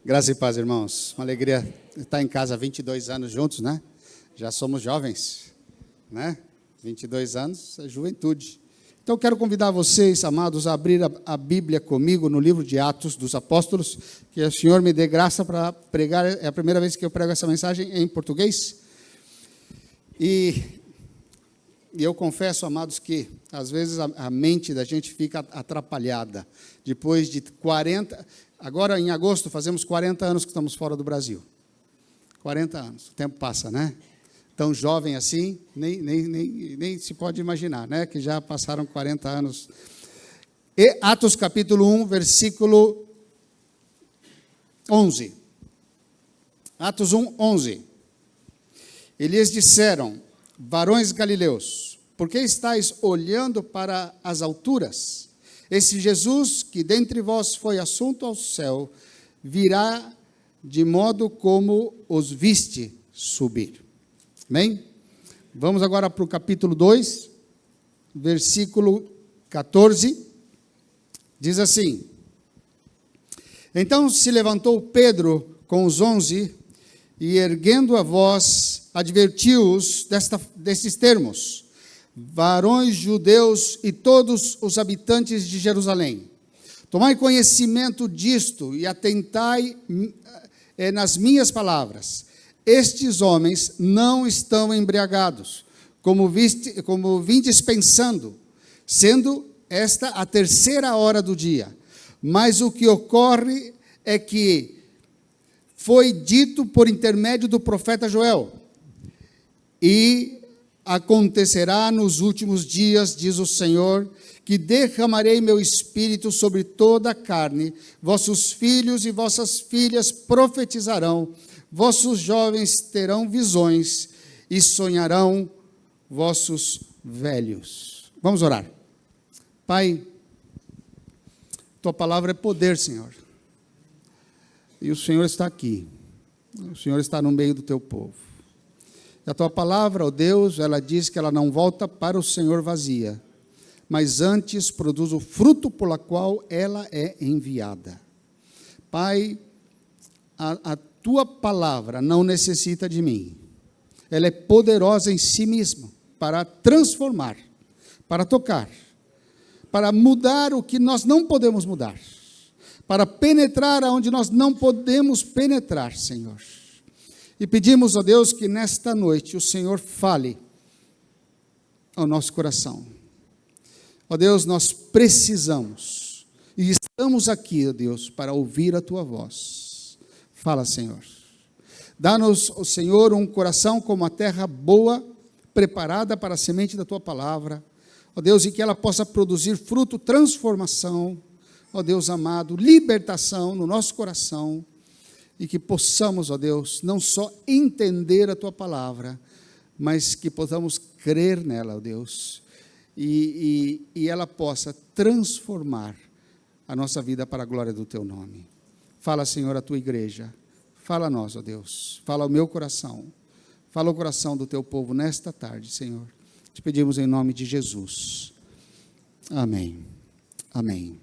Graça e paz, irmãos. Uma alegria estar em casa há 22 anos juntos, né? Já somos jovens, né? 22 anos é juventude. Então, quero convidar vocês, amados, a abrir a Bíblia comigo no livro de Atos dos Apóstolos, que o Senhor me dê graça para pregar. É a primeira vez que eu prego essa mensagem em português. E eu confesso, amados, que às vezes a mente da gente fica atrapalhada. Depois de 40... Agora, em agosto, fazemos 40 anos que estamos fora do Brasil. 40 anos. O tempo passa, né? Tão jovem assim, nem se pode imaginar, né? Que já passaram 40 anos. E Atos capítulo 1, versículo 11. Atos 1, 11. E lhes disseram: varões galileus, por que estáis olhando para as alturas? Esse Jesus, que dentre vós foi assunto ao céu, virá de modo como os viste subir. Amém? Vamos agora para o capítulo 2, versículo 14. Diz assim: então se levantou Pedro com os 11 e, erguendo a voz, advertiu-os destes termos: varões judeus e todos os habitantes de Jerusalém, tomai conhecimento disto e atentai nas minhas palavras. Estes homens não estão embriagados, como vindes pensando, sendo esta a 3ª hora do dia. Mas o que ocorre é que foi dito por intermédio do profeta Joel, e acontecerá nos últimos dias, diz o Senhor, que derramarei meu espírito sobre toda a carne, vossos filhos e vossas filhas profetizarão, vossos jovens terão visões e sonharão vossos velhos. Vamos orar. Pai, tua palavra é poder, Senhor, e o Senhor está aqui, o Senhor está no meio do teu povo. A tua palavra, ó Deus, ela diz que ela não volta para o Senhor vazia, mas antes produz o fruto pela qual ela é enviada. Pai, a tua palavra não necessita de mim. Ela é poderosa em si mesma para transformar, para tocar, para mudar o que nós não podemos mudar, para penetrar aonde nós não podemos penetrar, Senhor. E pedimos a Deus que nesta noite o Senhor fale ao nosso coração. Ó Deus, nós precisamos e estamos aqui, ó Deus, para ouvir a tua voz. Fala, Senhor. Dá-nos, ó Senhor, um coração como a terra boa, preparada para a semente da tua palavra. Ó Deus, e que ela possa produzir fruto, transformação, ó Deus amado, libertação no nosso coração. E que possamos, ó Deus, não só entender a tua palavra, mas que possamos crer nela, ó Deus, e ela possa transformar a nossa vida para a glória do teu nome. Fala, Senhor, a tua igreja, fala a nós, ó Deus, fala ao meu coração, fala ao coração do teu povo nesta tarde, Senhor. Te pedimos em nome de Jesus. Amém. Amém.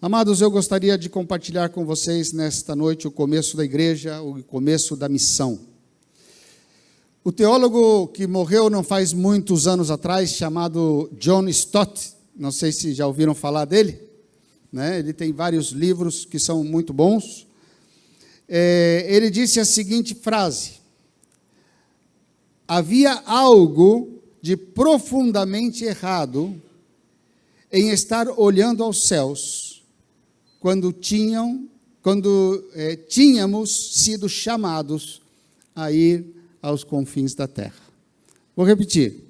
Amados, eu gostaria de compartilhar com vocês nesta noite o começo da igreja, o começo da missão. O teólogo que morreu não faz muitos anos atrás, chamado John Stott, não sei se já ouviram falar dele, né? Ele tem vários livros que são muito bons. Ele disse a seguinte frase: havia algo de profundamente errado em estar olhando aos céus quando tínhamos sido chamados a ir aos confins da terra. Vou repetir.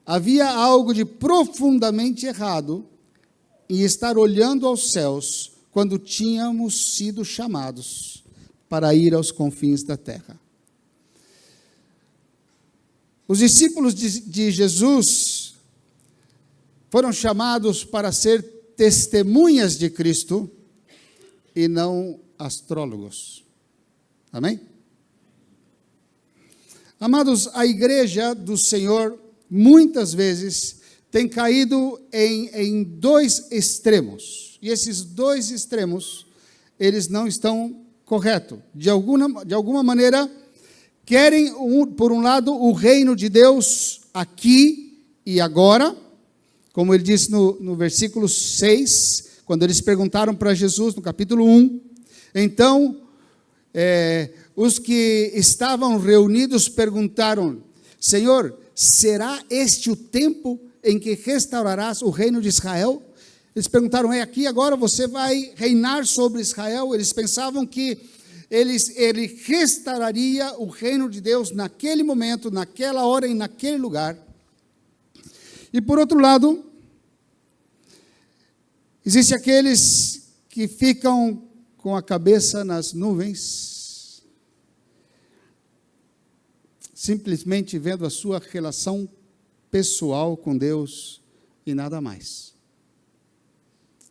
Havia algo de profundamente errado em estar olhando aos céus quando tínhamos sido chamados para ir aos confins da terra. Os discípulos de Jesus foram chamados para ser testemunhas de Cristo e não astrólogos. Amém? Amados, a igreja do Senhor muitas vezes tem caído em dois extremos. E esses dois extremos eles não estão corretos. De alguma maneira, querem, por um lado, o reino de Deus aqui e agora, como ele disse no versículo 6, quando eles perguntaram para Jesus, no capítulo 1, então, os que estavam reunidos perguntaram: Senhor, será este o tempo em que restaurarás o reino de Israel? Eles perguntaram: aqui agora você vai reinar sobre Israel? Eles pensavam que ele restauraria o reino de Deus naquele momento, naquela hora e naquele lugar. E por outro lado, existem aqueles que ficam com a cabeça nas nuvens, simplesmente vendo a sua relação pessoal com Deus e nada mais.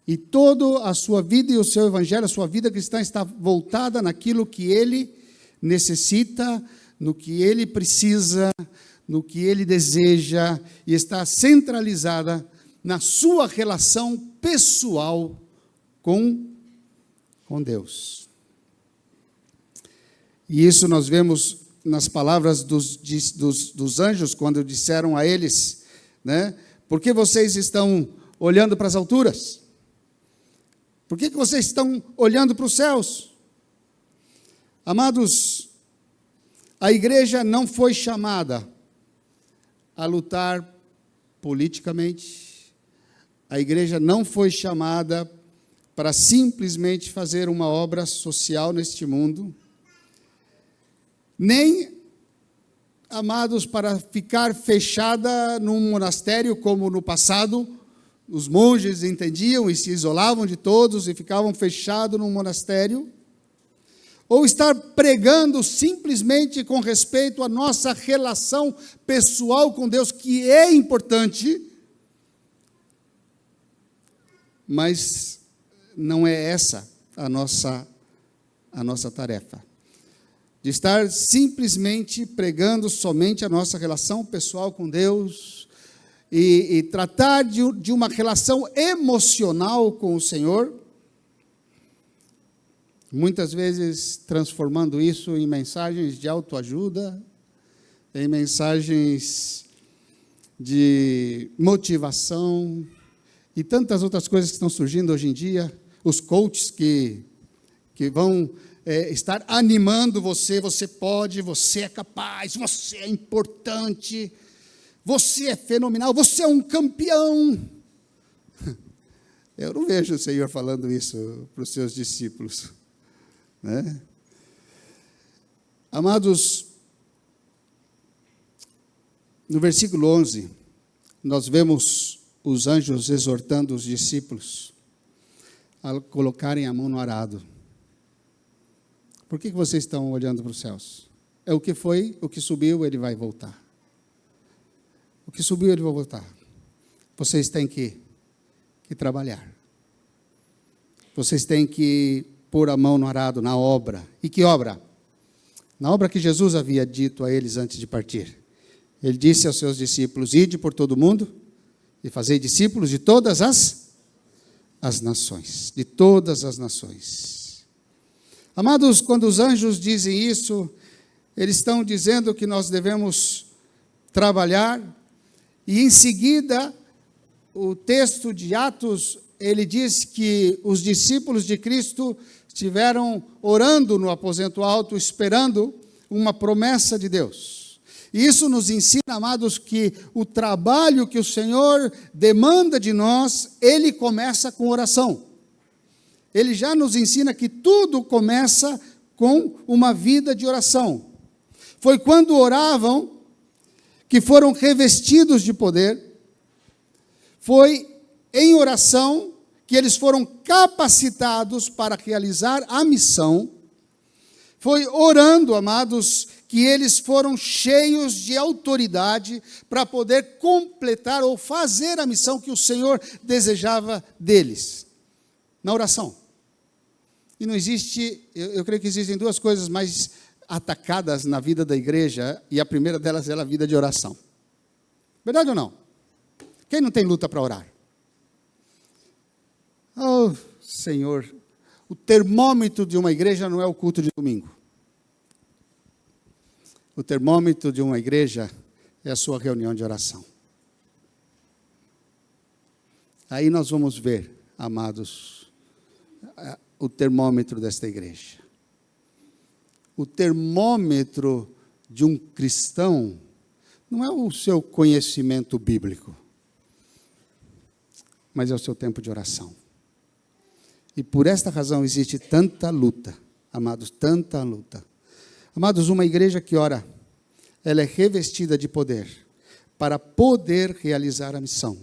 E toda a sua vida e o seu evangelho, a sua vida cristã está voltada naquilo que ele necessita, no que ele precisa, no que ele deseja, e está centralizada na sua relação pessoal com Deus. E isso nós vemos nas palavras dos anjos, quando disseram a eles, né? Por que vocês estão olhando para as alturas? Por que vocês estão olhando para os céus? Amados, a igreja não foi chamada a lutar politicamente, a igreja não foi chamada para simplesmente fazer uma obra social neste mundo, nem, amados, para ficar fechada num monastério como no passado. Os monges entendiam e se isolavam de todos e ficavam fechados num monastério, ou estar pregando simplesmente com respeito à nossa relação pessoal com Deus, que é importante, mas não é essa a nossa tarefa. De estar simplesmente pregando somente a nossa relação pessoal com Deus, e tratar de uma relação emocional com o Senhor, muitas vezes transformando isso em mensagens de autoajuda, em mensagens de motivação, e tantas outras coisas que estão surgindo hoje em dia, os coaches que vão estar animando você: você pode, você é capaz, você é importante, você é fenomenal, você é um campeão. Eu não vejo o Senhor falando isso para os seus discípulos, né? Amados, no versículo 11, nós vemos os anjos exortando os discípulos a colocarem a mão no arado. Por que vocês estão olhando para os céus? É o que foi, o que subiu, ele vai voltar. O que subiu, ele vai voltar. Vocês têm que trabalhar. Vocês têm que pôr a mão no arado, na obra. E que obra? Na obra que Jesus havia dito a eles antes de partir. Ele disse aos seus discípulos: ide por todo o mundo e fazei discípulos de todas as nações. De todas as nações. Amados, quando os anjos dizem isso, eles estão dizendo que nós devemos trabalhar. E em seguida, o texto de Atos, ele diz que os discípulos de Cristo estiveram orando no aposento alto, esperando uma promessa de Deus. E isso nos ensina, amados, que o trabalho que o Senhor demanda de nós, ele começa com oração. Ele já nos ensina que tudo começa com uma vida de oração. Foi quando oravam que foram revestidos de poder, foi em oração que eles foram capacitados para realizar a missão, foi orando, amados, que eles foram cheios de autoridade para poder completar ou fazer a missão que o Senhor desejava deles, na oração. E não existe, eu creio que existem duas coisas mais atacadas na vida da igreja, e a primeira delas é a vida de oração. Verdade ou não? Quem não tem luta para orar? Oh, Senhor, o termômetro de uma igreja não é o culto de domingo. O termômetro de uma igreja é a sua reunião de oração. Aí nós vamos ver, amados, o termômetro desta igreja. O termômetro de um cristão não é o seu conhecimento bíblico, mas é o seu tempo de oração. E por esta razão existe tanta luta, amados, tanta luta. Amados, uma igreja que ora, ela é revestida de poder para poder realizar a missão.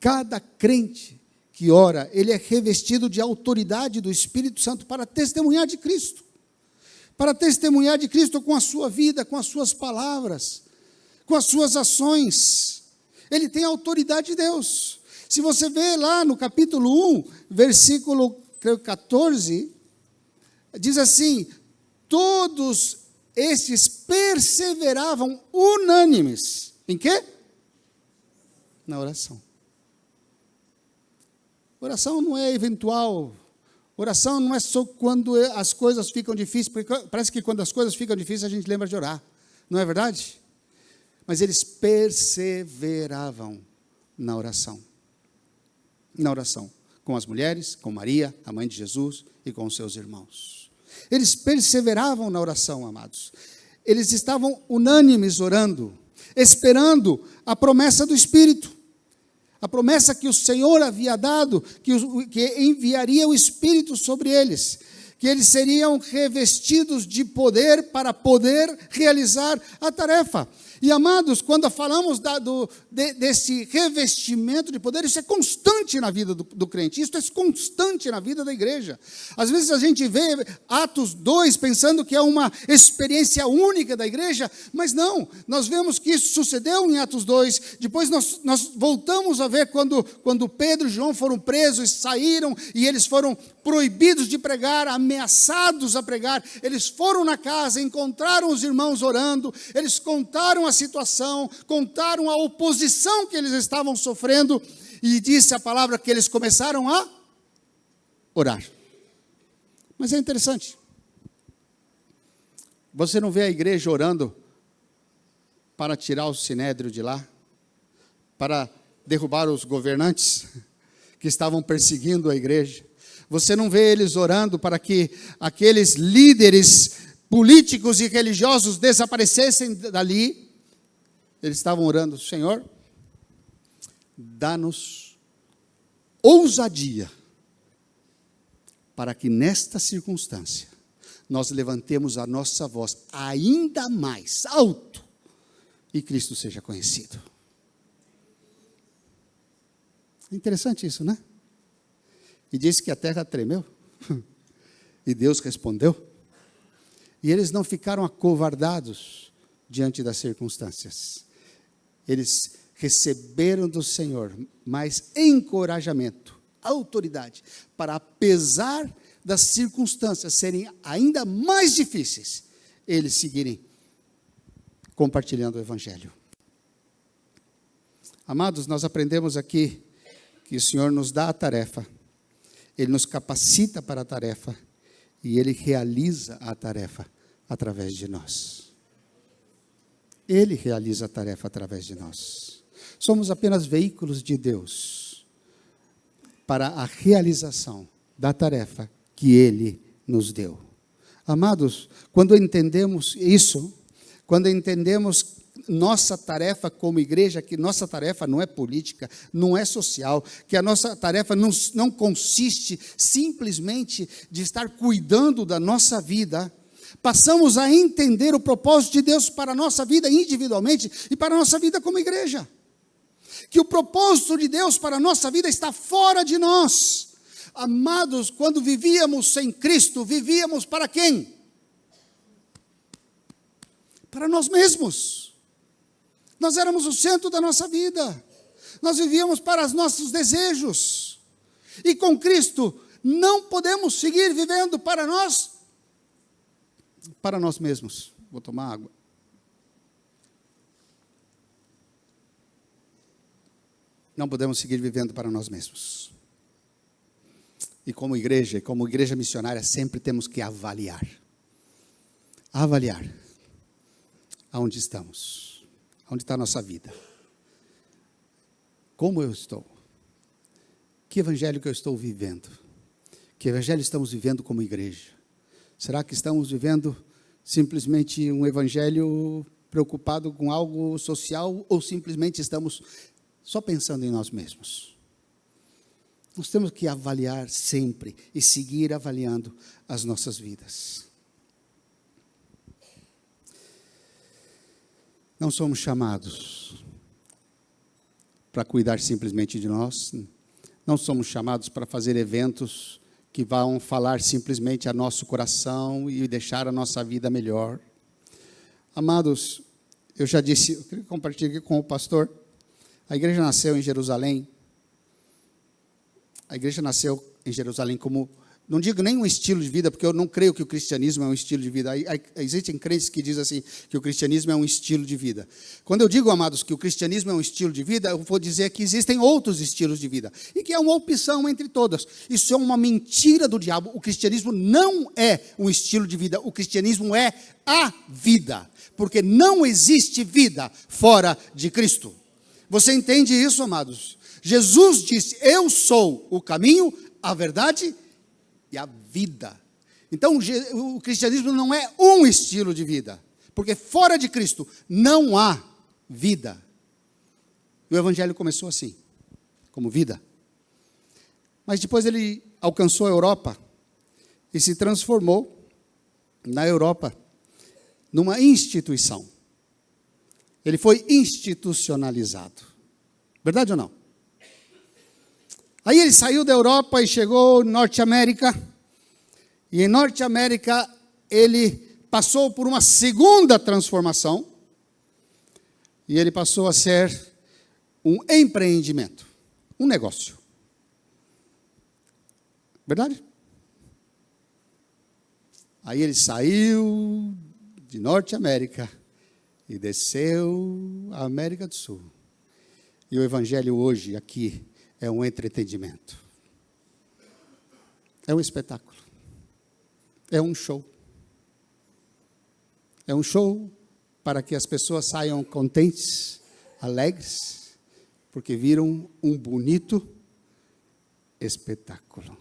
Cada crente que ora, ele é revestido de autoridade do Espírito Santo para testemunhar de Cristo. Para testemunhar de Cristo com a sua vida, com as suas palavras, com as suas ações. Ele tem a autoridade de Deus. Se você vê lá no capítulo 1, versículo 14, diz assim: todos estes perseveravam unânimes. Em quê? Na oração. Oração não é eventual. Oração não é só quando as coisas ficam difíceis, porque parece que quando as coisas ficam difíceis a gente lembra de orar. Não é verdade? Mas eles perseveravam na oração. Na oração. Com as mulheres, com Maria, a mãe de Jesus, e com os seus irmãos. Eles perseveravam na oração, amados. Eles estavam unânimes orando, esperando a promessa do Espírito. A promessa que o Senhor havia dado, que enviaria o Espírito sobre eles, que eles seriam revestidos de poder para poder realizar a tarefa. E, amados, quando falamos desse revestimento de poder, isso é constante na vida do crente, isso é constante na vida da igreja. Às vezes a gente vê Atos 2 pensando que é uma experiência única da igreja, mas não, nós vemos que isso sucedeu em Atos 2, depois nós voltamos a ver quando Pedro e João foram presos, saíram e eles foram proibidos de pregar, ameaçados a pregar. Eles foram na casa, encontraram os irmãos orando, eles contaram a situação, contaram a oposição que eles estavam sofrendo, e disse a palavra que eles começaram a orar. Mas é interessante, você não vê a igreja orando para tirar o sinédrio de lá, para derrubar os governantes que estavam perseguindo a igreja. Você não vê eles orando para que aqueles líderes políticos e religiosos desaparecessem dali. Eles estavam orando: Senhor, dá-nos ousadia para que nesta circunstância nós levantemos a nossa voz ainda mais alto e Cristo seja conhecido. É interessante isso, né? E disse que a terra tremeu. E Deus respondeu. E eles não ficaram acovardados diante das circunstâncias. Eles receberam do Senhor mais encorajamento, autoridade, para, apesar das circunstâncias serem ainda mais difíceis, eles seguirem compartilhando o Evangelho. Amados, nós aprendemos aqui que o Senhor nos dá a tarefa, Ele nos capacita para a tarefa e Ele realiza a tarefa através de nós. Ele realiza a tarefa através de nós. Somos apenas veículos de Deus para a realização da tarefa que Ele nos deu. Amados, quando entendemos isso, quando entendemos nossa tarefa como igreja, que nossa tarefa não é política, não é social, que a nossa tarefa não consiste simplesmente de estar cuidando da nossa vida, passamos a entender o propósito de Deus para a nossa vida individualmente e para a nossa vida como igreja. Que o propósito de Deus para a nossa vida está fora de nós. Amados, quando vivíamos sem Cristo, vivíamos para quem? Para nós mesmos. Nós éramos o centro da nossa vida. Nós vivíamos para os nossos desejos. E com Cristo, não podemos seguir vivendo para nós mesmos. Vou tomar água. Não podemos seguir vivendo para nós mesmos. E como igreja missionária, sempre temos que avaliar. Avaliar. Aonde estamos? Onde está a nossa vida? Como eu estou? Que evangelho que eu estou vivendo? Que evangelho estamos vivendo como igreja? Será que estamos vivendo simplesmente um evangelho preocupado com algo social ou simplesmente estamos só pensando em nós mesmos? Nós temos que avaliar sempre e seguir avaliando as nossas vidas. Não somos chamados para cuidar simplesmente de nós, não somos chamados para fazer eventos que vão falar simplesmente a nosso coração e deixar a nossa vida melhor. Amados, eu já disse, eu queria compartilhar aqui com o pastor, a igreja nasceu em Jerusalém. A igreja nasceu em Jerusalém como, não digo nem um estilo de vida, porque eu não creio que o cristianismo é um estilo de vida. Existem crentes que dizem assim, que o cristianismo é um estilo de vida. Quando eu digo, amados, que o cristianismo é um estilo de vida, eu vou dizer que existem outros estilos de vida, e que é uma opção entre todas. Isso é uma mentira do diabo. O cristianismo não é um estilo de vida, o cristianismo é a vida, porque não existe vida fora de Cristo. Você entende isso, amados? Jesus disse, eu sou o caminho, a verdade e a vida. Então, o cristianismo não é um estilo de vida, porque fora de Cristo não há vida. E o evangelho começou assim, como vida. Mas depois ele alcançou a Europa e se transformou na Europa numa instituição. Ele foi institucionalizado. Verdade ou não? Aí ele saiu da Europa e chegou em Norte América. E em Norte América ele passou por uma segunda transformação. E ele passou a ser um empreendimento, um negócio. Verdade? Aí ele saiu de Norte América e desceu à América do Sul. E o evangelho hoje aqui é um entretenimento. É um espetáculo. É um show. É um show para que as pessoas saiam contentes, alegres, porque viram um bonito espetáculo.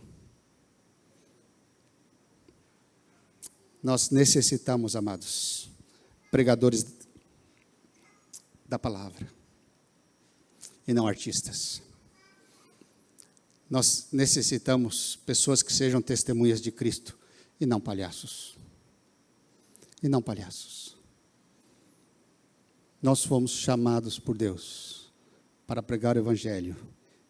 Nós necessitamos, amados, pregadores da palavra, e não artistas. Nós necessitamos pessoas que sejam testemunhas de Cristo, e não palhaços. E não palhaços. Nós fomos chamados por Deus para pregar o evangelho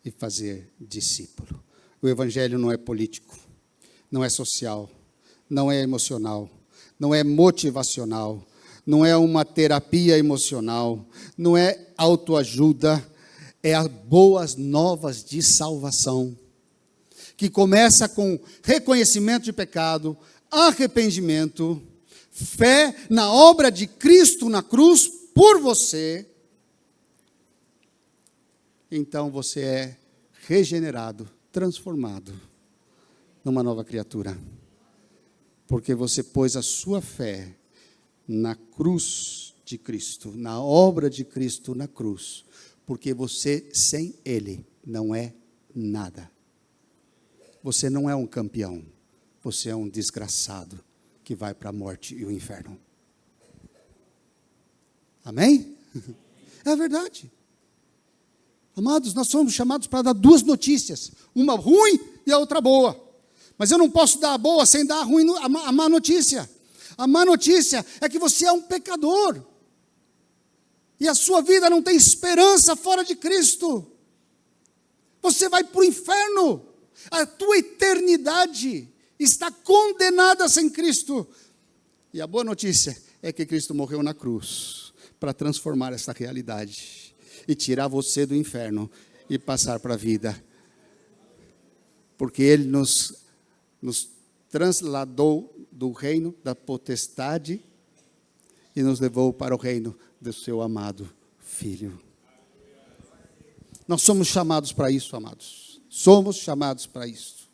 e fazer discípulo. O evangelho não é político, não é social, não é emocional, não é motivacional, não é uma terapia emocional, não é autoajuda, é as boas novas de salvação, que começa com reconhecimento de pecado, arrependimento, fé na obra de Cristo na cruz por você. Então você é regenerado, transformado numa nova criatura, porque você pôs a sua fé na cruz de Cristo, na obra de Cristo na cruz, porque você, sem Ele, não é nada. Você não é um campeão, você é um desgraçado que vai para a morte e o inferno. Amém? É a verdade. Amados, nós somos chamados para dar duas notícias, uma ruim e a outra boa. Mas eu não posso dar a boa sem dar a má notícia. A má notícia é que você é um pecador. E a sua vida não tem esperança fora de Cristo. Você vai para o inferno. A tua eternidade está condenada sem Cristo. E a boa notícia é que Cristo morreu na cruz para transformar essa realidade e tirar você do inferno e passar para a vida. Porque Ele nos trasladou do reino da potestade e nos levou para o reino do seu amado Filho. Nós somos chamados para isso, amados. Somos chamados para isso.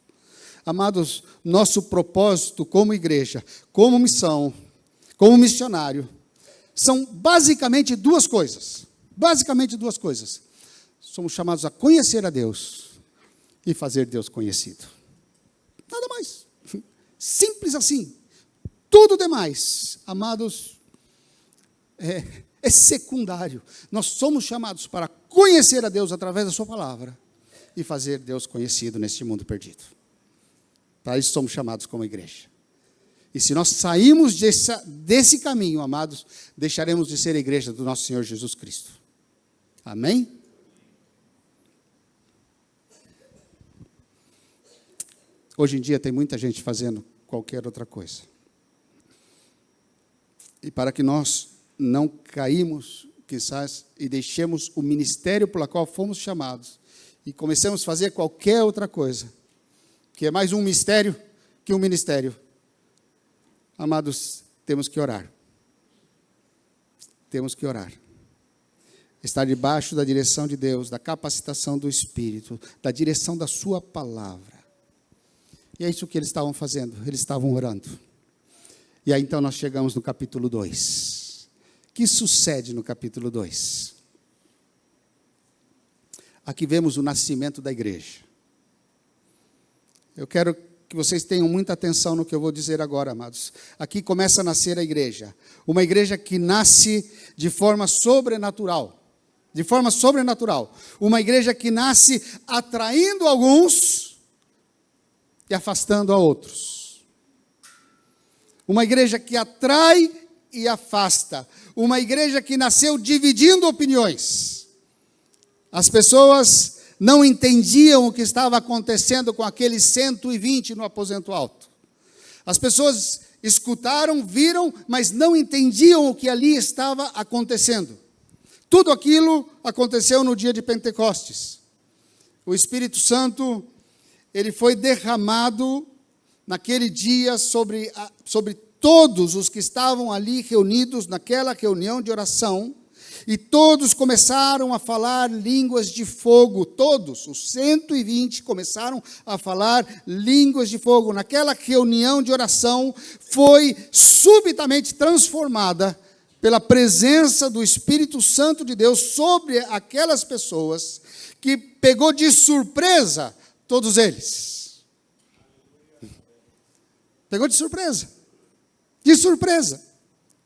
Amados, nosso propósito como igreja, como missão, como missionário, são basicamente duas coisas. Basicamente duas coisas. Somos chamados a conhecer a Deus e fazer Deus conhecido. Nada mais. Simples assim. Tudo demais, amados, é secundário. Nós somos chamados para conhecer a Deus através da sua palavra e fazer Deus conhecido neste mundo perdido. Para isso somos chamados como igreja. E se nós sairmos desse caminho, amados, deixaremos de ser a igreja do nosso Senhor Jesus Cristo. Amém? Hoje em dia tem muita gente fazendo qualquer outra coisa. E para que nós não caímos, quizás, e deixemos o ministério pelo qual fomos chamados, e comecemos a fazer qualquer outra coisa, que é mais um mistério que um ministério. Amados, temos que orar. Temos que orar. Estar debaixo da direção de Deus, da capacitação do Espírito, da direção da sua palavra. E é isso que eles estavam fazendo, eles estavam orando. E aí então nós chegamos no capítulo 2. O que sucede no capítulo 2? Aqui vemos o nascimento da igreja. Eu quero que vocês tenham muita atenção no que eu vou dizer agora, amados. Aqui começa a nascer a igreja. Uma igreja que nasce de forma sobrenatural. De forma sobrenatural. Uma igreja que nasce atraindo alguns e afastando a outros. Uma igreja que atrai e afasta. Uma igreja que nasceu dividindo opiniões. As pessoas não entendiam o que estava acontecendo com aqueles 120 no aposento alto. As pessoas escutaram, viram, mas não entendiam o que ali estava acontecendo. Tudo aquilo aconteceu no dia de Pentecostes. O Espírito Santo, ele foi derramado naquele dia sobre todos os que estavam ali reunidos naquela reunião de oração. E todos começaram a falar línguas de fogo, todos, os 120 começaram a falar línguas de fogo. Naquela reunião de oração, foi subitamente transformada pela presença do Espírito Santo de Deus sobre aquelas pessoas, que pegou de surpresa todos eles. Pegou de surpresa,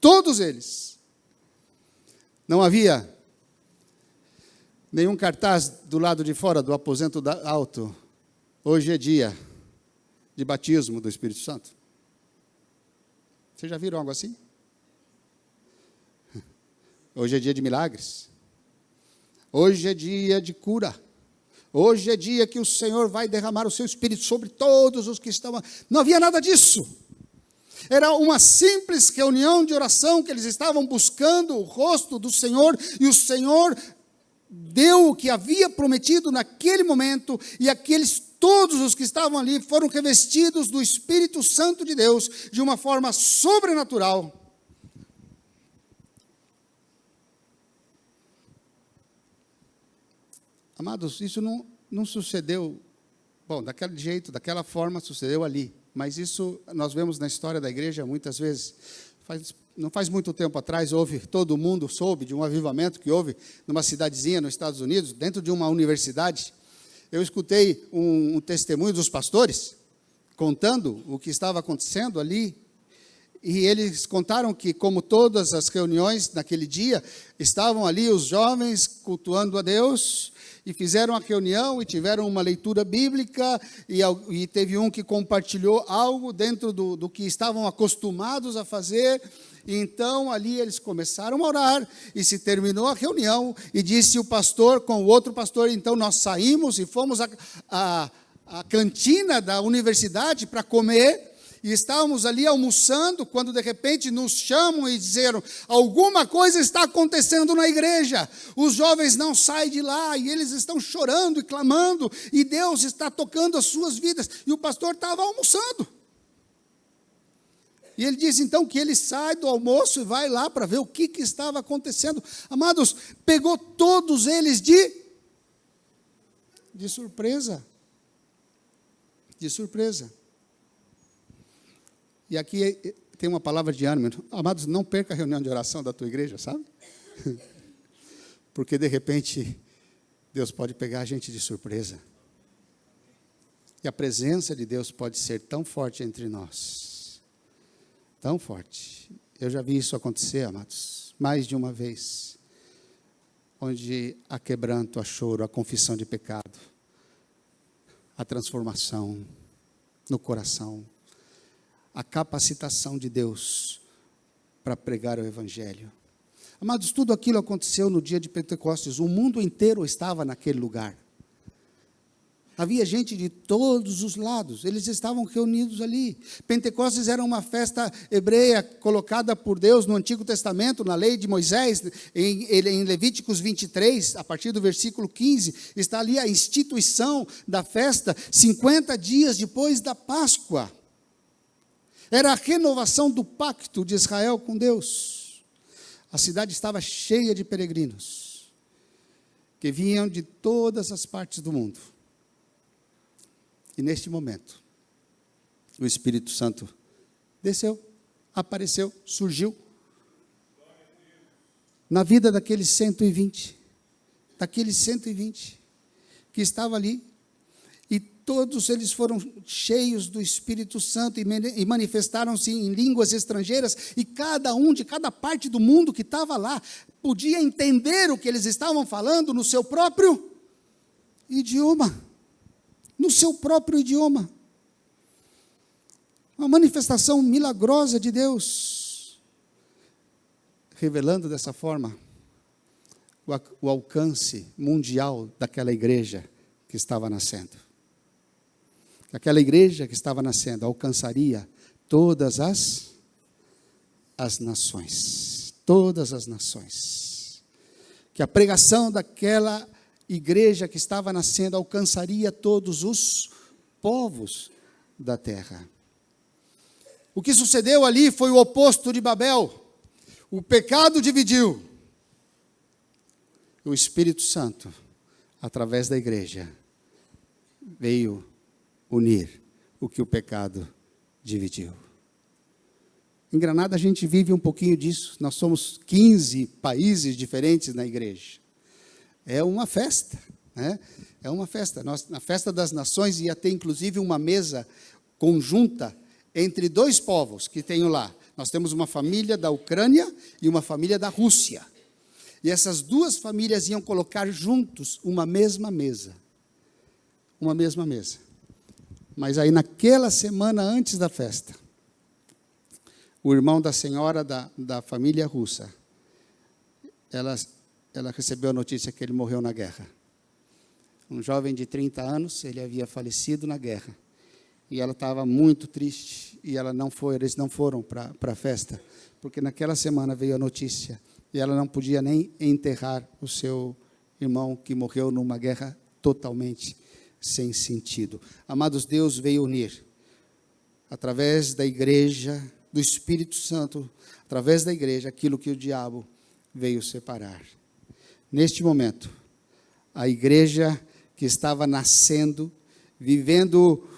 todos eles. Não havia nenhum cartaz do lado de fora do aposento alto. Hoje é dia de batismo do Espírito Santo. Vocês já viram algo assim? Hoje é dia de milagres. Hoje é dia de cura. Hoje é dia que o Senhor vai derramar o seu Espírito sobre todos os que estão... Não havia nada disso. Era uma simples reunião de oração que eles estavam buscando o rosto do Senhor, e o Senhor deu o que havia prometido naquele momento, e todos os que estavam ali foram revestidos do Espírito Santo de Deus de uma forma sobrenatural. Amados, isso não sucedeu, bom, daquele jeito, daquela forma, sucedeu ali. Mas isso nós vemos na história da igreja muitas vezes. Não faz muito tempo atrás, todo mundo soube de um avivamento que houve numa cidadezinha nos Estados Unidos, dentro de uma universidade. Eu escutei um testemunho dos pastores, contando o que estava acontecendo ali. E eles contaram que, como todas as reuniões naquele dia, estavam ali os jovens cultuando a Deus, e fizeram a reunião e tiveram uma leitura bíblica, e teve um que compartilhou algo dentro do que estavam acostumados a fazer. E então ali eles começaram a orar, e se terminou a reunião, e disse o pastor com o outro pastor: então nós saímos e fomos à cantina da universidade para comer. E estávamos ali almoçando, quando de repente nos chamam e disseram: alguma coisa está acontecendo na igreja, os jovens não saem de lá, e eles estão chorando e clamando, e Deus está tocando as suas vidas. E o pastor estava almoçando. E ele disse então que ele sai do almoço e vai lá para ver o que estava acontecendo. Amados, pegou todos eles de surpresa. de surpresa. E aqui tem uma palavra de ânimo. Amados, não perca a reunião de oração da tua igreja, sabe? Porque, de repente, Deus pode pegar a gente de surpresa. E a presença de Deus pode ser tão forte entre nós. Tão forte. Eu já vi isso acontecer, amados, mais de uma vez. Onde há quebranto, há choro, há confissão de pecado. A transformação no coração. A capacitação de Deus para pregar o Evangelho. Amados, tudo aquilo aconteceu no dia de Pentecostes. O mundo inteiro estava naquele lugar. Havia gente de todos os lados. Eles estavam reunidos ali. Pentecostes era uma festa hebreia colocada por Deus no Antigo Testamento, na lei de Moisés, em Levíticos 23, a partir do versículo 15, está ali a instituição da festa 50 dias depois da Páscoa. Era a renovação do pacto de Israel com Deus. A cidade estava cheia de peregrinos, que vinham de todas as partes do mundo. E neste momento, o Espírito Santo desceu, apareceu, surgiu, na vida daqueles 120, que estavam ali. E todos eles foram cheios do Espírito Santo e manifestaram-se em línguas estrangeiras, e cada um de cada parte do mundo que estava lá podia entender o que eles estavam falando no seu próprio idioma. No seu próprio idioma. Uma manifestação milagrosa de Deus, revelando dessa forma o alcance mundial daquela igreja que estava nascendo. Aquela igreja que estava nascendo alcançaria todas as nações. Todas as nações. Que a pregação daquela igreja que estava nascendo alcançaria todos os povos da terra. O que sucedeu ali foi o oposto de Babel. O pecado dividiu. O Espírito Santo, através da igreja, veio unir o que o pecado dividiu. Em Granada a gente vive um pouquinho disso. Nós somos 15 países diferentes na igreja. É uma festa, né? É uma festa. Na festa das nações ia ter inclusive uma mesa conjunta entre dois povos que tem lá. Nós temos uma família da Ucrânia e uma família da Rússia. E essas duas famílias iam colocar juntos uma mesma mesa. Uma mesma mesa. Mas aí naquela semana antes da festa, o irmão da senhora da família russa, ela recebeu a notícia que ele morreu na guerra. Um jovem de 30 anos, ele havia falecido na guerra. E ela estava muito triste, e eles não foram para a festa, porque naquela semana veio a notícia, e ela não podia nem enterrar o seu irmão que morreu numa guerra totalmente sem sentido. Amados, Deus veio unir, através da igreja, do Espírito Santo, através da igreja, aquilo que o diabo veio separar. Neste momento, a igreja que estava nascendo, vivendo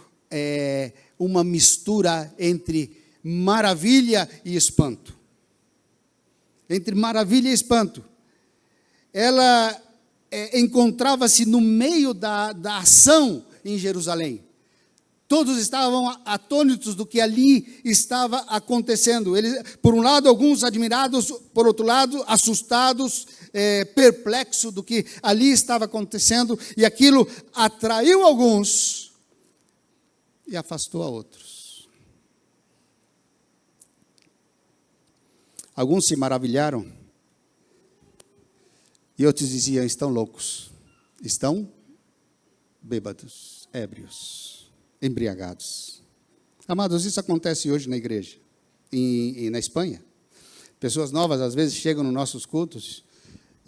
uma mistura entre maravilha e espanto. Entre maravilha e espanto. Ela encontrava-se no meio da ação em Jerusalém. Todos estavam atônitos do que ali estava acontecendo. Eles, por um lado, alguns admirados, por outro lado, assustados, perplexos do que ali estava acontecendo, e aquilo atraiu alguns e afastou a outros. Alguns se maravilharam e outros diziam: estão loucos, estão bêbados, ébrios, embriagados. Amados, isso acontece hoje na igreja, na Espanha. Pessoas novas às vezes chegam nos nossos cultos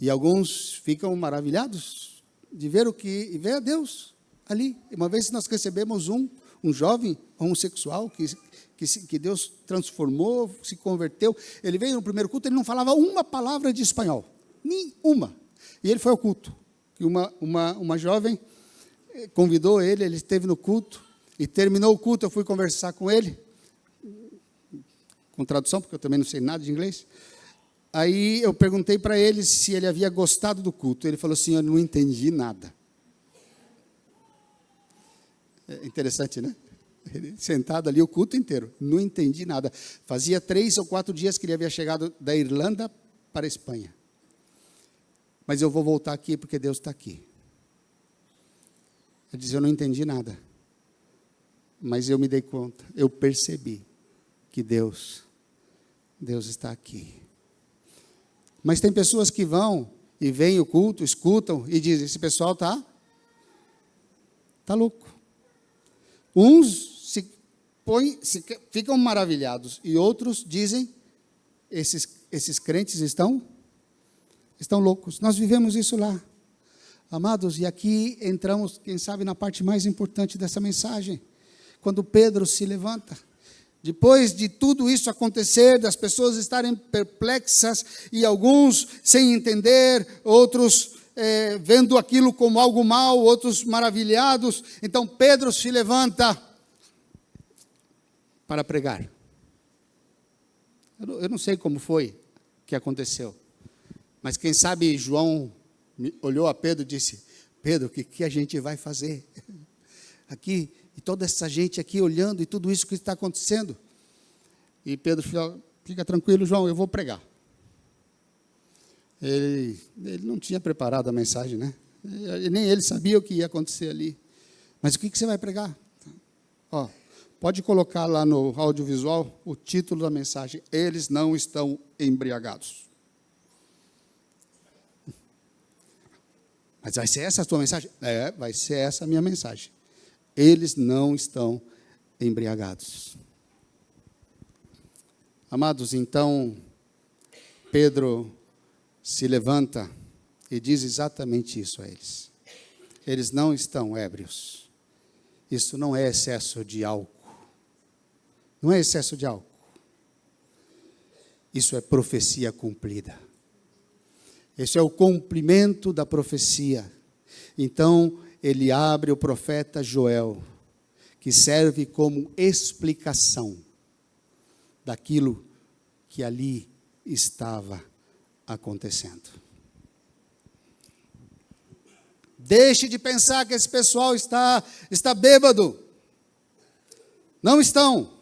e alguns ficam maravilhados de ver ver a Deus ali. Uma vez nós recebemos um jovem homossexual que Deus transformou, se converteu. Ele veio no primeiro culto, ele não falava uma palavra de espanhol, nenhuma. E ele foi ao culto. E uma jovem convidou ele esteve no culto, E terminou o culto, eu fui conversar com ele, com tradução, porque eu também não sei nada de inglês. Aí eu perguntei para ele se ele havia gostado do culto. Ele falou assim: eu não entendi nada. É interessante, né? Ele, sentado ali o culto inteiro, não entendi nada. Fazia 3 ou 4 dias que ele havia chegado da Irlanda para a Espanha. Mas eu vou voltar aqui porque Deus está aqui. Ele diz: eu não entendi nada. Mas eu me dei conta, eu percebi que Deus está aqui. Mas tem pessoas que vão e veem o culto, escutam e dizem: esse pessoal está louco. Uns ficam maravilhados e outros dizem: esses crentes estão loucos. Nós vivemos isso lá, amados, e aqui entramos, quem sabe, na parte mais importante dessa mensagem, quando Pedro se levanta. Depois de tudo isso acontecer, das pessoas estarem perplexas, e alguns sem entender, outros vendo aquilo como algo mal, outros maravilhados, então Pedro se levanta para pregar. Eu não sei como foi que aconteceu, mas quem sabe João olhou a Pedro e disse: Pedro, o que a gente vai fazer aqui? E toda essa gente aqui olhando e tudo isso que está acontecendo. E Pedro falou: fica tranquilo, João, eu vou pregar. Ele não tinha preparado a mensagem, né? Nem ele sabia o que ia acontecer ali. Mas o que você vai pregar? Ó, pode colocar lá no audiovisual o título da mensagem: eles não estão embriagados. Mas vai ser essa a tua mensagem? Vai ser essa a minha mensagem. Eles não estão embriagados. Amados, então, Pedro se levanta e diz exatamente isso a eles. Eles não estão ébrios. Isso não é excesso de álcool. Não é excesso de álcool. Isso é profecia cumprida. Esse é o cumprimento da profecia. Então, ele abre o profeta Joel, que serve como explicação daquilo que ali estava acontecendo. Deixe de pensar que esse pessoal está bêbado. Não estão.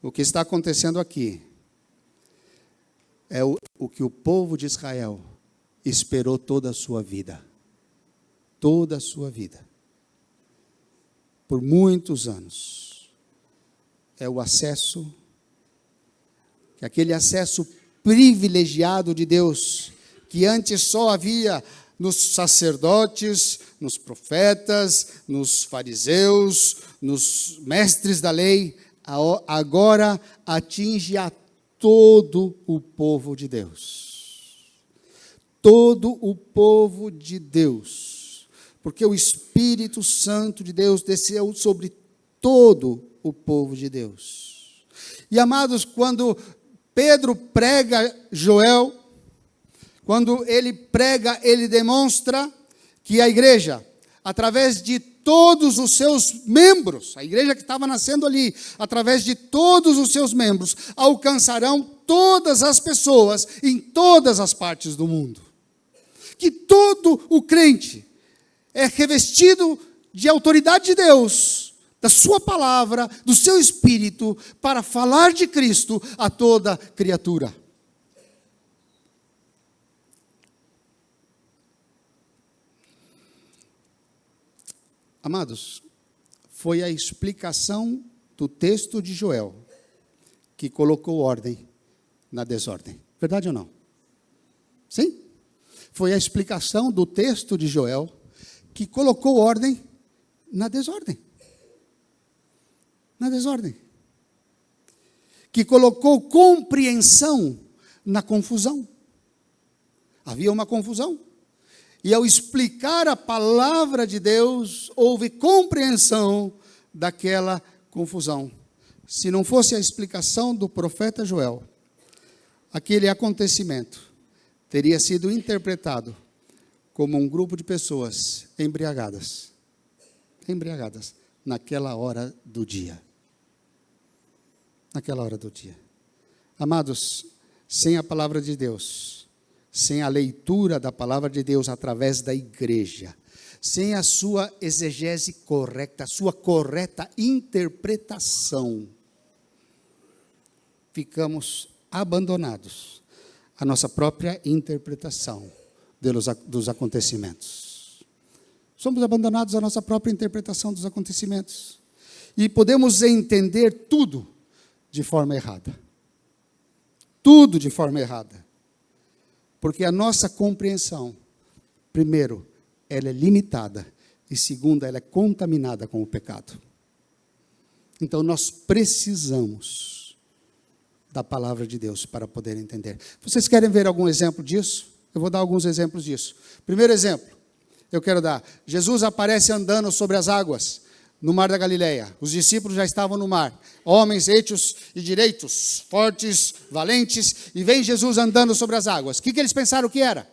O que está acontecendo aqui é o que o povo de Israel esperou toda a sua vida. Toda a sua vida. Por muitos anos. É o acesso, aquele acesso privilegiado de Deus, que antes só havia nos sacerdotes, nos profetas, nos fariseus, nos mestres da lei, agora atinge a todo o povo de Deus. Todo o povo de Deus. Porque o Espírito Santo de Deus desceu sobre todo o povo de Deus. E amados, quando Pedro prega Joel, quando ele prega, ele demonstra que a igreja, através de todos os seus membros, a igreja que estava nascendo ali, através de todos os seus membros, alcançarão todas as pessoas em todas as partes do mundo. Que todo o crente é revestido de autoridade de Deus, da sua palavra, do seu espírito, para falar de Cristo a toda criatura. Amados, foi a explicação do texto de Joel que colocou ordem na desordem. Verdade ou não? Sim? Foi a explicação do texto de Joel que colocou ordem na desordem. Na desordem. Que colocou compreensão na confusão. Havia uma confusão. E ao explicar a palavra de Deus, houve compreensão daquela confusão. Se não fosse a explicação do profeta Joel, aquele acontecimento teria sido interpretado como um grupo de pessoas embriagadas. embriagadas, naquela hora do dia. Naquela hora do dia. Amados, sem a palavra de Deus, sem a leitura da palavra de Deus através da igreja, sem a sua exegese correta, a sua correta interpretação, ficamos abandonados à nossa própria interpretação dos acontecimentos. Somos abandonados à nossa própria interpretação dos acontecimentos. E podemos entender tudo de forma errada. Tudo de forma errada. Porque a nossa compreensão, primeiro, ela é limitada. E segundo, ela é contaminada com o pecado. Então, nós precisamos da palavra de Deus para poder entender. Vocês querem ver algum exemplo disso? Eu vou dar alguns exemplos disso. Primeiro exemplo, eu quero dar. Jesus aparece andando sobre as águas no mar da Galileia. Os discípulos já estavam no mar. Homens étios e direitos, fortes, valentes. E vem Jesus andando sobre as águas. O que eles pensaram que era?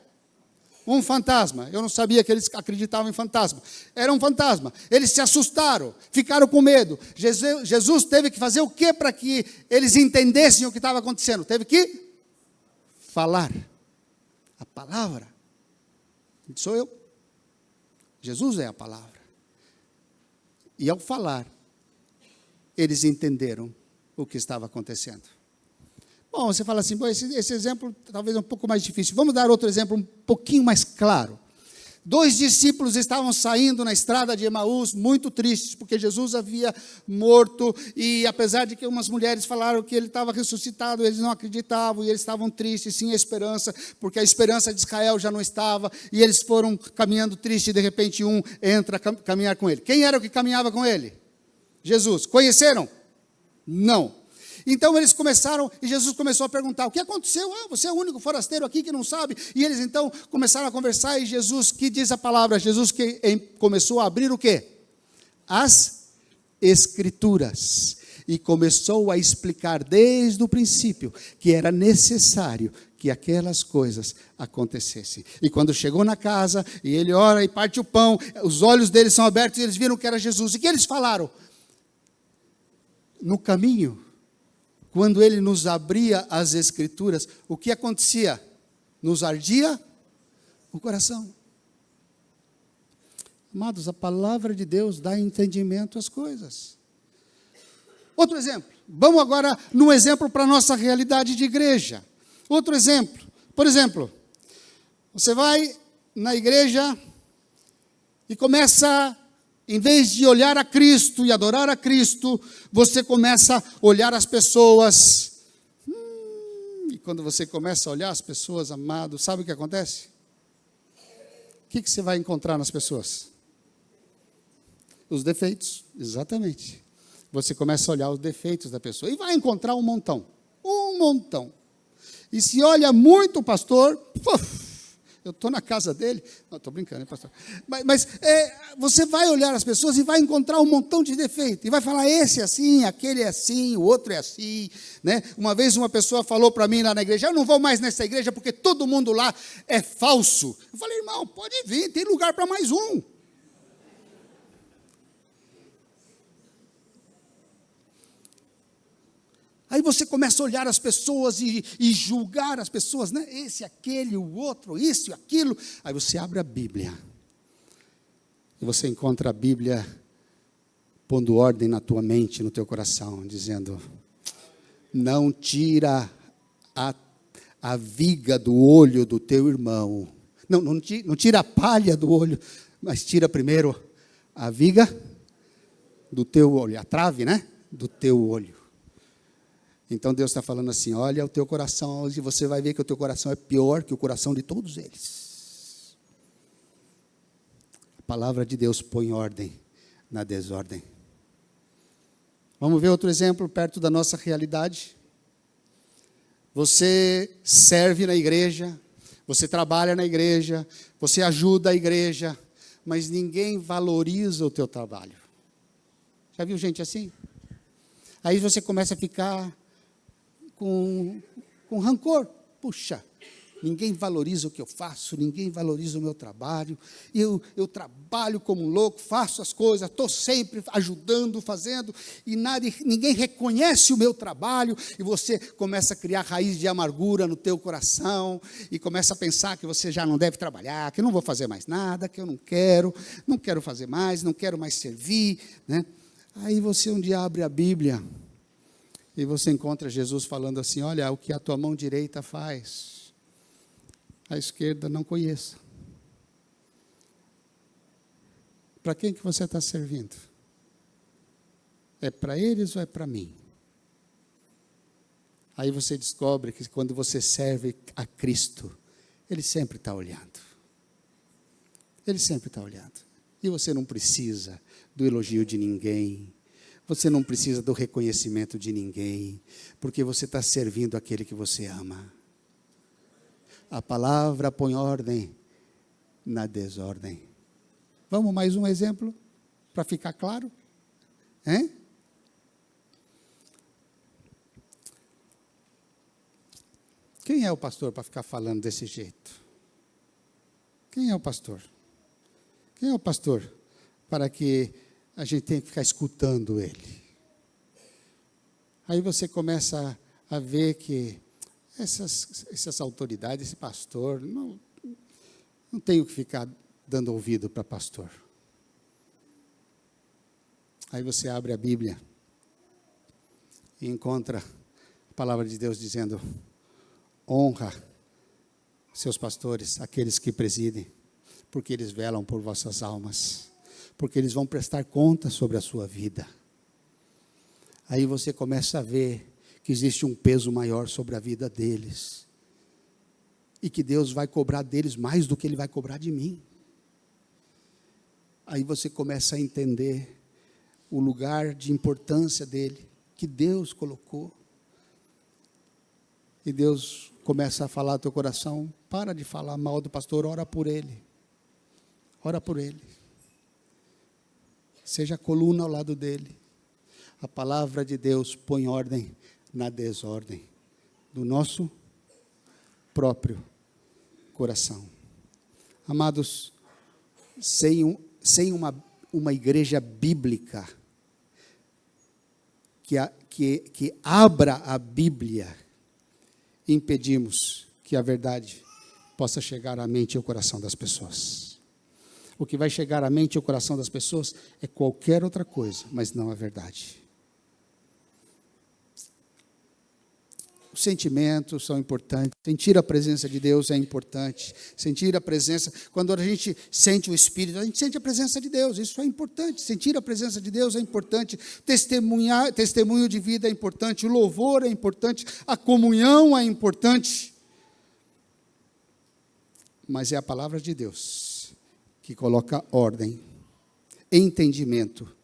Um fantasma. Eu não sabia que eles acreditavam em fantasma. Era um fantasma. Eles se assustaram, ficaram com medo. Jesus teve que fazer o quê para que eles entendessem o que estava acontecendo? Teve que falar. A palavra. Sou eu. Jesus é a palavra. E ao falar, eles entenderam o que estava acontecendo. Bom, você fala assim, esse exemplo talvez é um pouco mais difícil. Vamos dar outro exemplo um pouquinho mais claro. 2 discípulos estavam saindo na estrada de Emaús, muito tristes, porque Jesus havia morto, e apesar de que umas mulheres falaram que ele estava ressuscitado, eles não acreditavam, e eles estavam tristes, sem esperança, porque a esperança de Israel já não estava, e eles foram caminhando tristes, e de repente um entra a caminhar com ele. Quem era o que caminhava com ele? Jesus. Conheceram? Não. Então eles começaram, e Jesus começou a perguntar, o que aconteceu? Você é o único forasteiro aqui que não sabe. E eles então começaram a conversar, e Jesus, que diz a palavra, Jesus que começou a abrir o quê? As Escrituras. E começou a explicar desde o princípio que era necessário que aquelas coisas acontecessem. E quando chegou na casa, e ele ora e parte o pão, os olhos deles são abertos, e eles viram que era Jesus. E o que eles falaram? No caminho, quando ele nos abria as Escrituras, o que acontecia? Nos ardia o coração. Amados, a palavra de Deus dá entendimento às coisas. Outro exemplo. Vamos agora num exemplo para a nossa realidade de igreja. Outro exemplo. Por exemplo, você vai na igreja e começa, em vez de olhar a Cristo e adorar a Cristo, você começa a olhar as pessoas. E quando você começa a olhar as pessoas, amado, sabe o que acontece? O que você vai encontrar nas pessoas? Os defeitos, exatamente. Você começa a olhar os defeitos da pessoa e vai encontrar um montão. Um montão. E se olha muito o pastor, eu estou na casa dele. Não, estou brincando, hein, pastor? Mas você vai olhar as pessoas e vai encontrar um montão de defeito. E vai falar, esse é assim, aquele é assim, o outro é assim. Né? Uma vez uma pessoa falou para mim lá na igreja, eu não vou mais nessa igreja porque todo mundo lá é falso. Eu falei, irmão, pode vir, tem lugar para mais um. Aí você começa a olhar as pessoas e julgar as pessoas, né? Esse, aquele, o outro, isso e aquilo. Aí você abre a Bíblia. E você encontra a Bíblia pondo ordem na tua mente, no teu coração, dizendo, não tira a viga do olho do teu irmão. Não tira a palha do olho, mas tira primeiro a viga do teu olho, a trave, né? Do teu olho. Então Deus está falando assim, olha o teu coração, e você vai ver que o teu coração é pior que o coração de todos eles. A palavra de Deus põe ordem na desordem. Vamos ver outro exemplo perto da nossa realidade. Você serve na igreja, você trabalha na igreja, você ajuda a igreja, mas ninguém valoriza o teu trabalho. Já viu gente assim? Aí você começa a ficar com rancor. Puxa, ninguém valoriza o que eu faço, ninguém valoriza o meu trabalho, eu trabalho como um louco, faço as coisas, estou sempre ajudando, fazendo, e ninguém reconhece o meu trabalho, e você começa a criar raiz de amargura no teu coração, e começa a pensar que você já não deve trabalhar, que eu não vou fazer mais nada, que eu não quero fazer mais, não quero mais servir, né? Aí você um dia abre a Bíblia, e você encontra Jesus falando assim, olha, o que a tua mão direita faz, a esquerda não conheça. Para quem que você está servindo? É para eles ou é para mim? Aí você descobre que quando você serve a Cristo, Ele sempre está olhando. Ele sempre está olhando. E você não precisa do elogio de ninguém. Você não precisa do reconhecimento de ninguém, porque você está servindo aquele que você ama. A palavra põe ordem na desordem. Vamos mais um exemplo, para ficar claro? Hein? Quem é o pastor para ficar falando desse jeito? Quem é o pastor? Quem é o pastor para que a gente tenha que ficar escutando ele? Aí você começa a ver que essas autoridades, esse pastor, não tenho que ficar dando ouvido para pastor. Aí você abre a Bíblia e encontra a palavra de Deus dizendo, honra seus pastores, aqueles que presidem, porque eles velam por vossas almas, porque eles vão prestar conta sobre a sua vida. Aí você começa a ver que existe um peso maior sobre a vida deles, e que Deus vai cobrar deles mais do que Ele vai cobrar de mim. Aí você começa a entender o lugar de importância dele, que Deus colocou, e Deus começa a falar no teu coração, para de falar mal do pastor, ora por ele. Ora por ele. Seja a coluna ao lado dele. A palavra de Deus põe ordem na desordem do nosso próprio coração. Amados, sem uma igreja bíblica que abra a Bíblia, impedimos que a verdade possa chegar à mente e ao coração das pessoas. O que vai chegar à mente e ao coração das pessoas é qualquer outra coisa, mas não a verdade. Os sentimentos são importantes, sentir a presença de Deus é importante, sentir a presença, quando a gente sente o Espírito, a gente sente a presença de Deus, isso é importante, sentir a presença de Deus é importante, testemunho de vida é importante, o louvor é importante, a comunhão é importante, mas é a palavra de Deus que coloca ordem, entendimento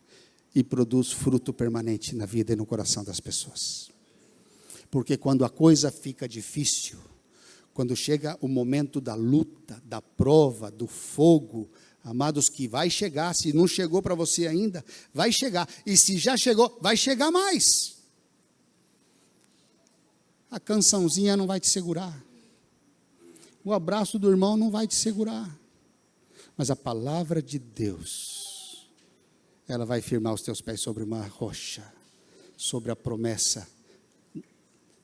e produz fruto permanente na vida e no coração das pessoas. Porque quando a coisa fica difícil, quando chega o momento da luta, da prova, do fogo, amados, que vai chegar, se não chegou para você ainda, vai chegar, e se já chegou, vai chegar mais. A cançãozinha não vai te segurar, o abraço do irmão não vai te segurar, mas a palavra de Deus, ela vai firmar os teus pés sobre uma rocha, sobre a promessa,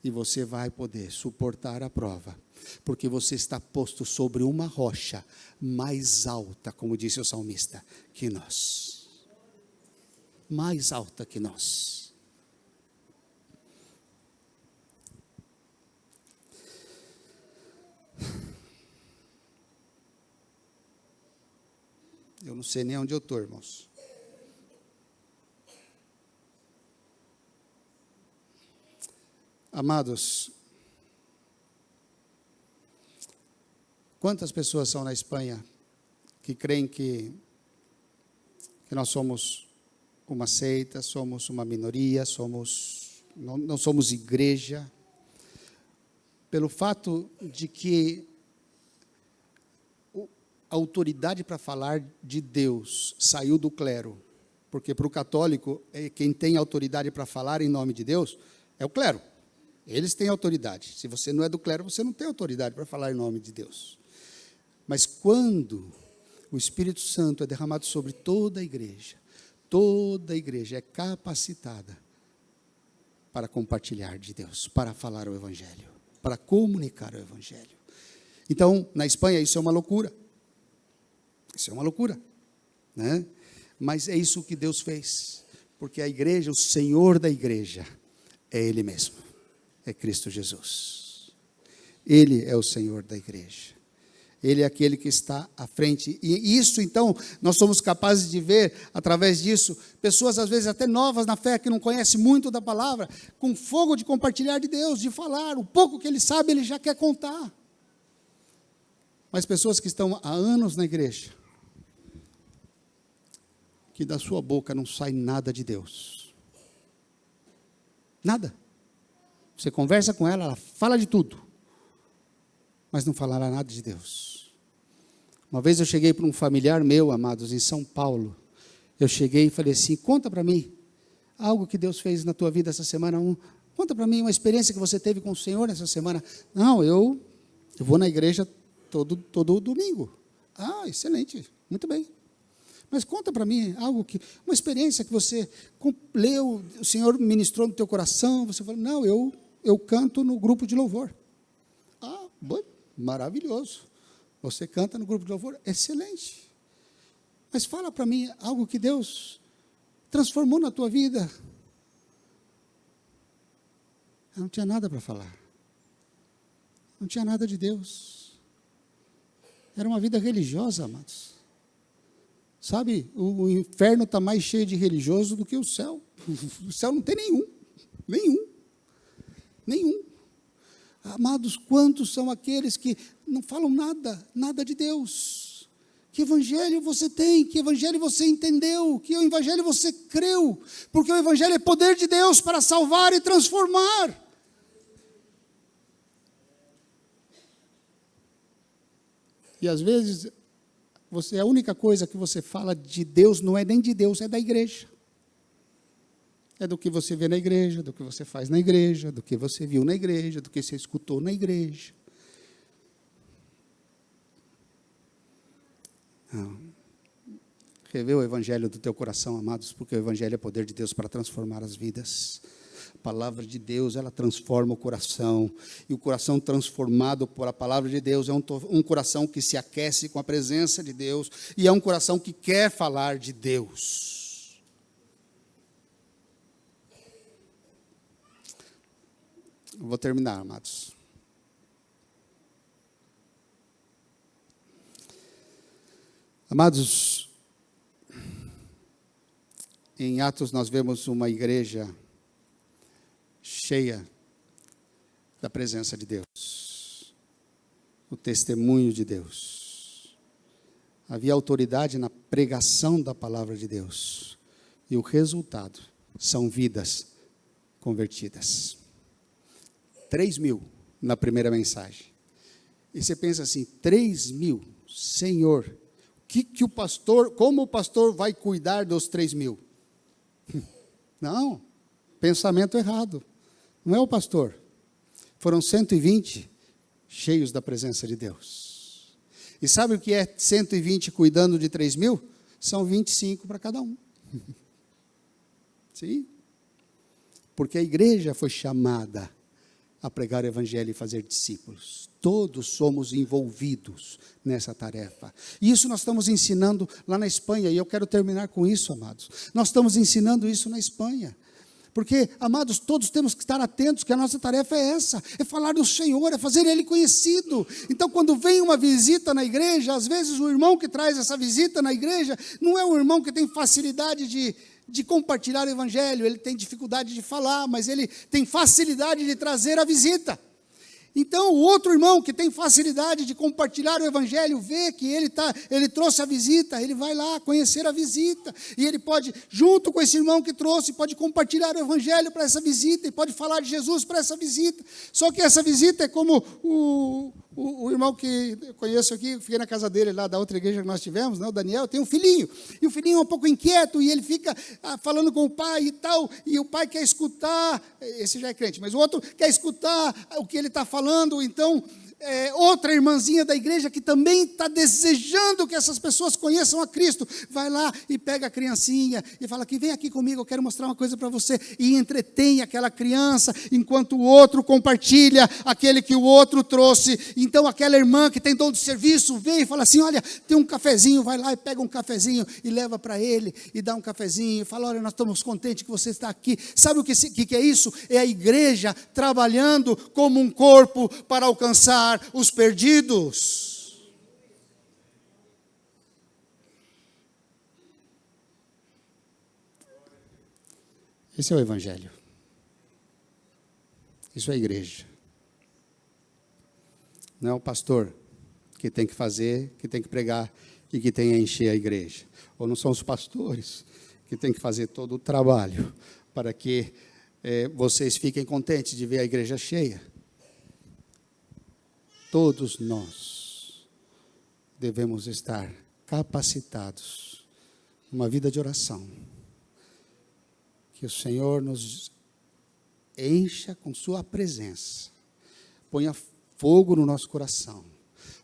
e você vai poder suportar a prova, porque você está posto sobre uma rocha mais alta, como disse o salmista, que nós. Mais alta que nós. Eu não sei nem onde eu estou, irmãos. Amados, quantas pessoas são na Espanha que creem que nós somos uma seita, somos uma minoria, não somos igreja, pelo fato de que a autoridade para falar de Deus saiu do clero, porque para o católico, quem tem autoridade para falar em nome de Deus é o clero. Eles têm autoridade. Se você não é do clero, você não tem autoridade para falar em nome de Deus. Mas quando o Espírito Santo é derramado sobre toda a igreja é capacitada para compartilhar de Deus, para falar o Evangelho, para comunicar o Evangelho. Então, na Espanha, isso é uma loucura. Isso é uma loucura, né? Mas é isso que Deus fez, porque a igreja, o Senhor da igreja, é Ele mesmo, é Cristo Jesus. Ele é o Senhor da igreja. Ele é aquele que está à frente. E isso, então, nós somos capazes de ver, através disso, pessoas, às vezes, até novas na fé, que não conhecem muito da palavra, com fogo de compartilhar de Deus, de falar. O pouco que ele sabe, ele já quer contar. Mas pessoas que estão há anos na igreja, que da sua boca não sai nada de Deus. Nada. Você conversa com ela, ela fala de tudo, mas não falará nada de Deus. Uma vez eu cheguei para um familiar meu, amados, em São Paulo. Eu cheguei e falei assim: conta para mim algo que Deus fez na tua vida essa semana. Conta para mim uma experiência que você teve com o Senhor nessa semana. Não, eu vou na igreja todo domingo. Ah, excelente, muito bem. Mas conta para mim uma experiência que você leu, o Senhor ministrou no teu coração. Você falou: não, eu canto no grupo de louvor. Ah, bom, maravilhoso. Você canta no grupo de louvor, excelente. Mas fala para mim algo que Deus transformou na tua vida. Eu não tinha nada para falar. Não tinha nada de Deus. Era uma vida religiosa, amados. Sabe, o inferno está mais cheio de religioso do que o céu. O céu não tem nenhum. Amados, quantos são aqueles que não falam nada de Deus? Que evangelho você tem? Que evangelho você entendeu? Que evangelho você creu? Porque o evangelho é poder de Deus para salvar e transformar. E às vezes, a única coisa que você fala de Deus não é nem de Deus, é da igreja. É do que você vê na igreja, do que você faz na igreja, do que você viu na igreja, do que você escutou na igreja. Não. Revê o evangelho do teu coração, amados, porque o evangelho é poder de Deus para transformar as vidas. A palavra de Deus, ela transforma o coração. E o coração transformado por a palavra de Deus é um coração que se aquece com a presença de Deus. E é um coração que quer falar de Deus. Eu vou terminar, amados. Amados, em Atos nós vemos uma igreja cheia da presença de Deus, o testemunho de Deus. Havia autoridade na pregação da palavra de Deus. E o resultado são vidas convertidas. 3.000 na primeira mensagem. E você pensa assim: 3.000, Senhor, como o pastor vai cuidar dos 3.000? Não, pensamento errado. Não é o pastor. Foram 120 cheios da presença de Deus. E sabe o que é 120 cuidando de 3.000? São 25 para cada um. Sim? Porque a igreja foi chamada a pregar o evangelho e fazer discípulos. Todos somos envolvidos nessa tarefa. E isso nós estamos ensinando lá na Espanha, e eu quero terminar com isso, amados. Nós estamos ensinando isso na Espanha. Porque, amados, todos temos que estar atentos que a nossa tarefa é essa, é falar do Senhor, é fazer Ele conhecido. Então, quando vem uma visita na igreja, às vezes o irmão que traz essa visita na igreja, não é um irmão que tem facilidade de compartilhar o evangelho, ele tem dificuldade de falar, mas ele tem facilidade de trazer a visita. Então, o outro irmão que tem facilidade de compartilhar o evangelho, vê que ele trouxe a visita, ele vai lá conhecer a visita, e ele pode, junto com esse irmão que trouxe, pode compartilhar o evangelho para essa visita, e pode falar de Jesus para essa visita. Só que essa visita é como o O irmão que eu conheço aqui, fiquei na casa dele lá da outra igreja que nós tivemos, né, o Daniel, tem um filhinho, e o filhinho é um pouco inquieto, e ele fica falando com o pai e tal, e o pai quer escutar, esse já é crente, mas o outro quer escutar o que ele está falando, então... outra irmãzinha da igreja que também está desejando que essas pessoas conheçam a Cristo, vai lá e pega a criancinha e fala que vem aqui comigo, eu quero mostrar uma coisa para você, e entretém aquela criança, enquanto o outro compartilha aquele que o outro trouxe. Então aquela irmã que tem dom de serviço, vem e fala assim, olha, tem um cafezinho, vai lá e pega um cafezinho, e leva para ele, e dá um cafezinho, e fala, olha, nós estamos contentes que você está aqui. Sabe o que é isso? É a igreja trabalhando como um corpo para alcançar os perdidos. Esse é o Evangelho. Isso é a igreja. Não é o pastor que tem que fazer, que tem que pregar e que tem que encher a igreja. Ou não são os pastores que tem que fazer todo o trabalho para que vocês fiquem contentes de ver a igreja cheia. Todos nós devemos estar capacitados numa vida de oração. Que o Senhor nos encha com sua presença. Ponha fogo no nosso coração.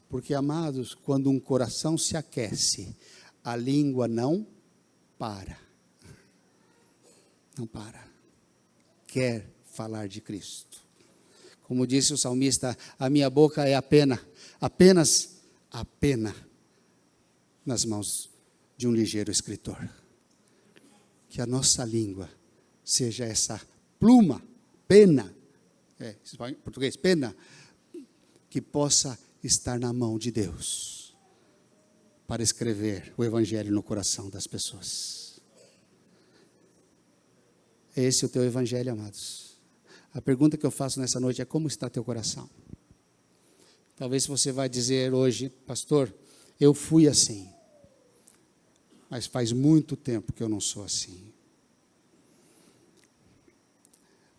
Porque, amados, quando um coração se aquece, a língua não para. Não para. Quer falar de Cristo. Como disse o salmista, a minha boca é apenas a pena nas mãos de um ligeiro escritor. Que a nossa língua seja essa pluma, pena, em português, pena, que possa estar na mão de Deus para escrever o Evangelho no coração das pessoas. Esse é o teu Evangelho, amados. A pergunta que eu faço nessa noite é: como está teu coração? Talvez você vai dizer hoje, pastor, eu fui assim, mas faz muito tempo que eu não sou assim.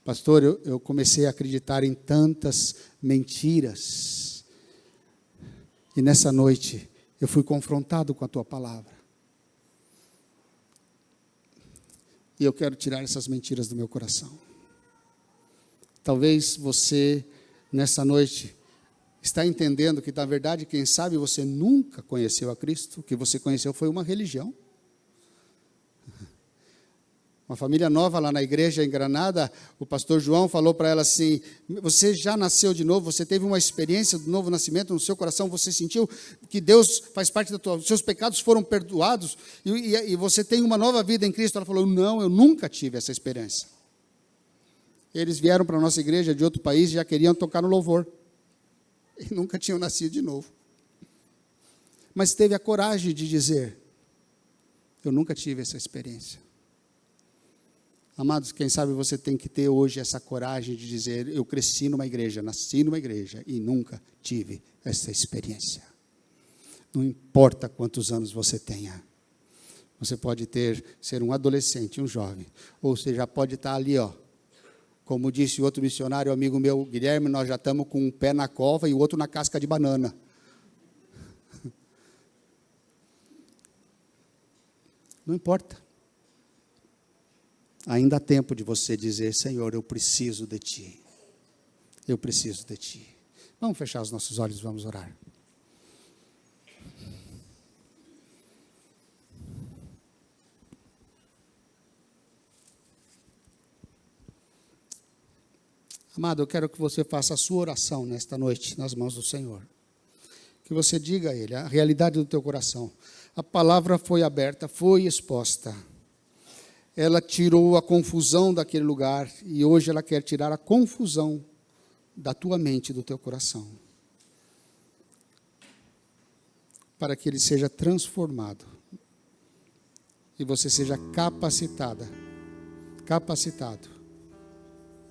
Pastor, eu comecei a acreditar em tantas mentiras, e nessa noite eu fui confrontado com a tua palavra. E eu quero tirar essas mentiras do meu coração. Talvez você, nessa noite, está entendendo que, na verdade, quem sabe você nunca conheceu a Cristo. O que você conheceu foi uma religião. Uma família nova lá na igreja em Granada, o pastor João falou para ela assim: você já nasceu de novo, você teve uma experiência do novo nascimento no seu coração, você sentiu que Deus faz parte da tua, seus pecados foram perdoados e você tem uma nova vida em Cristo. Ela falou: não, eu nunca tive essa experiência. Eles vieram para a nossa igreja de outro país e já queriam tocar no louvor. E nunca tinham nascido de novo. Mas teve a coragem de dizer: eu nunca tive essa experiência. Amados, quem sabe você tem que ter hoje essa coragem de dizer: eu cresci numa igreja, nasci numa igreja e nunca tive essa experiência. Não importa quantos anos você tenha. Você pode ser um adolescente, um jovem, ou você já pode estar ali, como disse o outro missionário, amigo meu, Guilherme, nós já estamos com um pé na cova e o outro na casca de banana. Não importa. Ainda há tempo de você dizer: Senhor, eu preciso de Ti. Eu preciso de Ti. Vamos fechar os nossos olhos, vamos orar. Amado, eu quero que você faça a sua oração nesta noite, nas mãos do Senhor. Que você diga a Ele a realidade do teu coração. A palavra foi aberta, foi exposta. Ela tirou a confusão daquele lugar e hoje ela quer tirar a confusão da tua mente e do teu coração. Para que ele seja transformado e você seja capacitado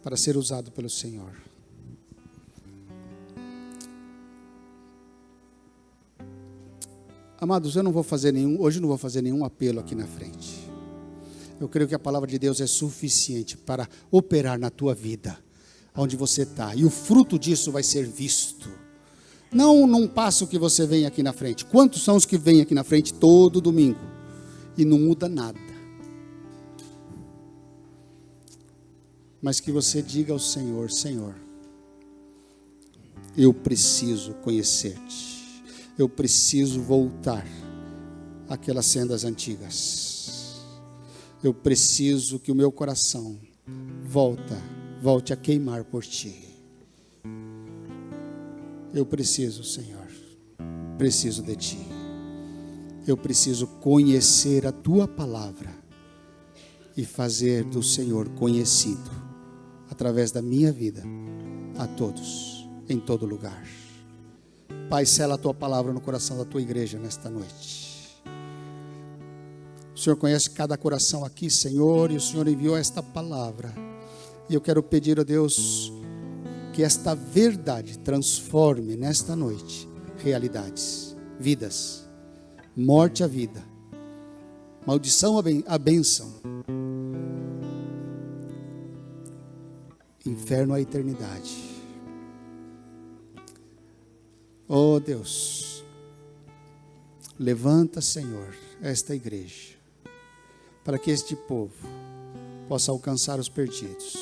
para ser usado pelo Senhor. Amados, hoje não vou fazer nenhum apelo aqui na frente. Eu creio que a palavra de Deus é suficiente para operar na tua vida, onde você está. E o fruto disso vai ser visto. Não num passo que você vem aqui na frente. Quantos são os que vêm aqui na frente todo domingo e não muda nada? Mas que você diga ao Senhor: Senhor, eu preciso conhecer-te. Eu preciso voltar àquelas sendas antigas. Eu preciso que o meu coração volte a queimar por ti. Eu preciso, Senhor, preciso de ti. Eu preciso conhecer a tua palavra e fazer do Senhor conhecido através da minha vida a todos, em todo lugar. Pai, sela a tua palavra no coração da tua igreja nesta noite. O Senhor conhece cada coração aqui, Senhor, e o Senhor enviou esta palavra. E eu quero pedir a Deus que esta verdade transforme nesta noite realidades, vidas, morte à vida, maldição à bênção, inferno à eternidade. Oh Deus, levanta, Senhor, esta igreja, para que este povo possa alcançar os perdidos,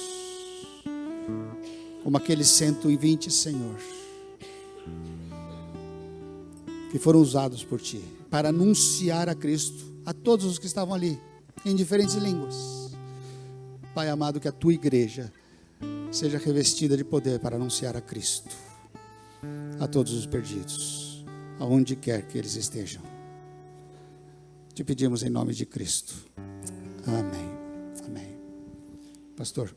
como aqueles 120, Senhor, que foram usados por Ti, para anunciar a Cristo, a todos os que estavam ali, em diferentes línguas. Pai amado, que a Tua igreja seja revestida de poder para anunciar a Cristo, a todos os perdidos, aonde quer que eles estejam. Te pedimos em nome de Cristo. Amém. Amém. Pastor.